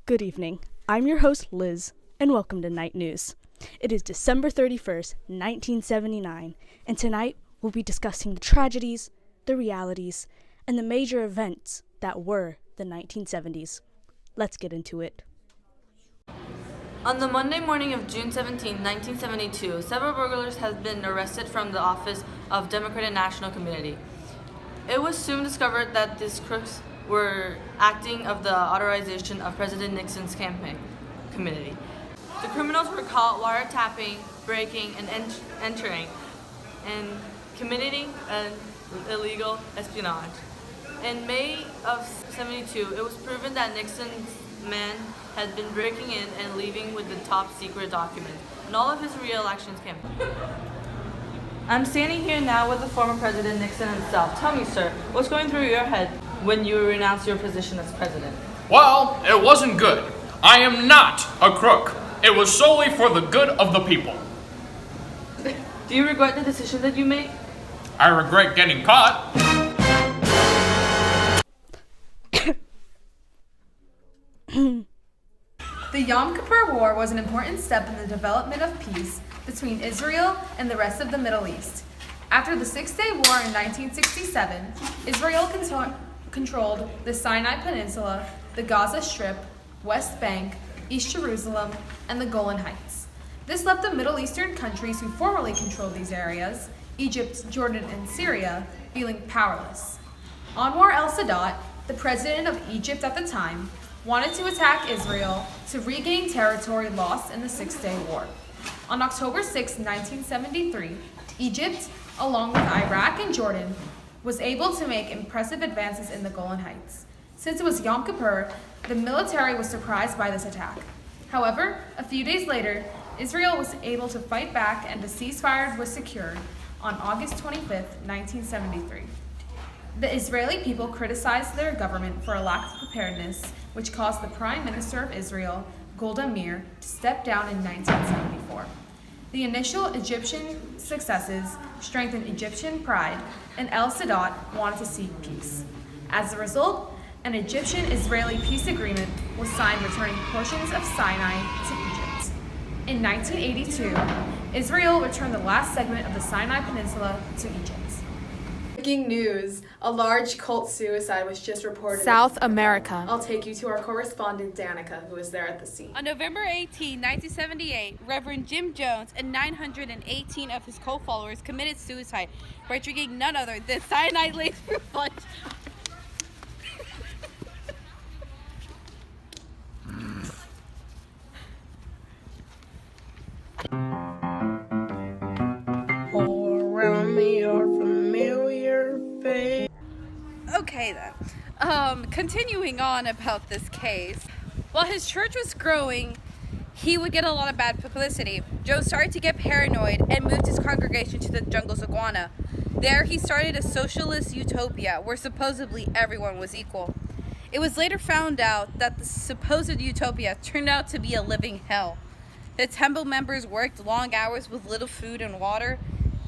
Good evening. I'm your host, Liz, and welcome to Night News. It is December 31st, 1979, and tonight we'll be discussing the tragedies, the realities, and the major events that were the 1970s. Let's get into it. On the Monday morning of June 17, 1972, several burglars had been arrested from the office of Democratic National Committee. It was soon discovered that these crooks were acting of the authorization of President Nixon's campaign committee. The criminals were caught wiretapping, breaking, and entering, and committing an illegal espionage. In May of 72, it was proven that Nixon's men had been breaking in and leaving with the top secret documents in all of his re-election campaign. I'm standing here now with the former President Nixon himself. Tell me, sir, what's going through your head when you renounced your position as president? Well, it wasn't good. I am not a crook. It was solely for the good of the people. Do you regret the decision that you made? I regret getting caught. The Yom Kippur War was an important step in the development of peace between Israel and the rest of the Middle East. After the Six-Day War in 1967, Israel controlled the Sinai Peninsula, the Gaza Strip, West Bank, East Jerusalem, and the Golan Heights. This left the Middle Eastern countries who formerly controlled these areas, Egypt, Jordan, and Syria, feeling powerless. Anwar el-Sadat, the president of Egypt at the time, wanted to attack Israel to regain territory lost in the Six-Day War. On October 6, 1973, Egypt, along with Iraq and Jordan, was able to make impressive advances in the Golan Heights. Since it was Yom Kippur, the military was surprised by this attack. However, a few days later, Israel was able to fight back and a ceasefire was secured on August 25, 1973. The Israeli people criticized their government for a lack of preparedness, which caused the Prime Minister of Israel, Golda Meir, to step down in 1974. The initial Egyptian successes strengthened Egyptian pride, and el-Sadat wanted to seek peace. As a result, an Egyptian-Israeli peace agreement was signed returning portions of Sinai to Egypt. In 1982, Israel returned the last segment of the Sinai Peninsula to Egypt. Breaking news, a large cult suicide was just reported in South America. I'll take you to our correspondent Danica, who was there at the scene. On November 18, 1978, Reverend Jim Jones and 918 of his co-followers committed suicide by drinking none other than cyanide-laced fruit punch. All around me are familiar faces. Okay then. Continuing on about this case. While his church was growing, he would get a lot of bad publicity. Jones started to get paranoid and moved his congregation to the jungles of Guana. There he started a socialist utopia where supposedly everyone was equal. It was later found out that the supposed utopia turned out to be a living hell. The temple members worked long hours with little food and water.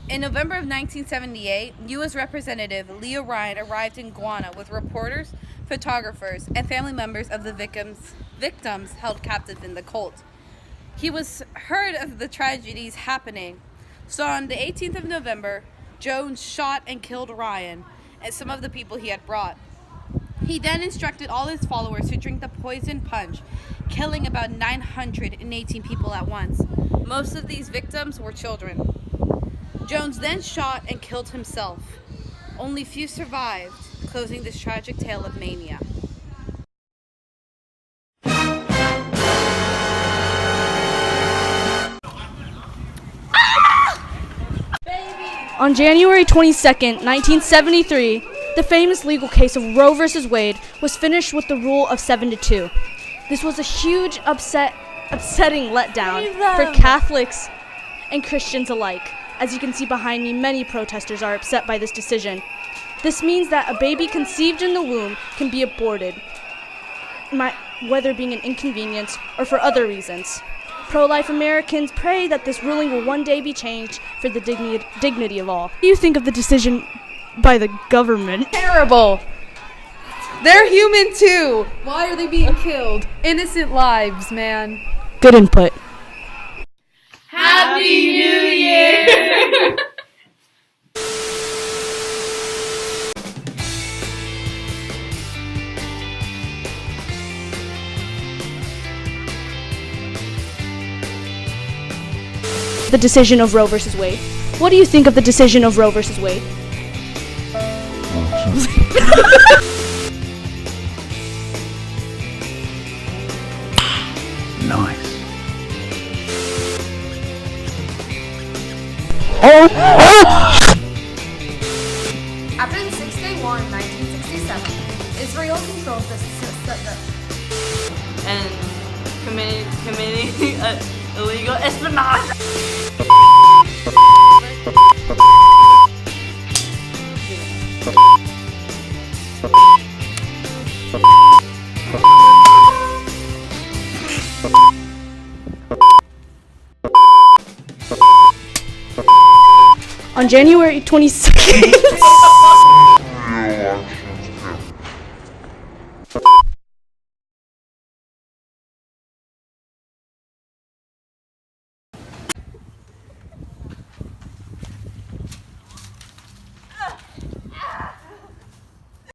In November of 1978, U.S. Representative Leo Ryan arrived in Guana with reporters, photographers, and family members of the victims held captive in the cult. He was heard of the tragedies happening. So on the 18th of November, Jones shot and killed Ryan and some of the people he had brought. He then instructed all his followers to drink the poison punch, killing about 918 people at once. Most of these victims were children. Jones then shot and killed himself. Only few survived, closing this tragic tale of mania. On January 22nd, 1973, the famous legal case of Roe v. Wade was finished with the rule of 7-2. This was a huge upsetting letdown for Catholics and Christians alike. As you can see behind me, many protesters are upset by this decision. This means that a baby conceived in the womb can be aborted, whether being an inconvenience or for other reasons. Pro-life Americans pray that this ruling will one day be changed for the dignity of all. What do you think of the decision by the government? Terrible! They're human too. Why are they being killed? Innocent lives, man. Good input. Happy New Year! The decision of Roe versus Wade. What do you think of the decision of Roe versus Wade? Nice. After the Six-Day War in 1967, Israel controlled and committing illegal espionage. On January 22nd.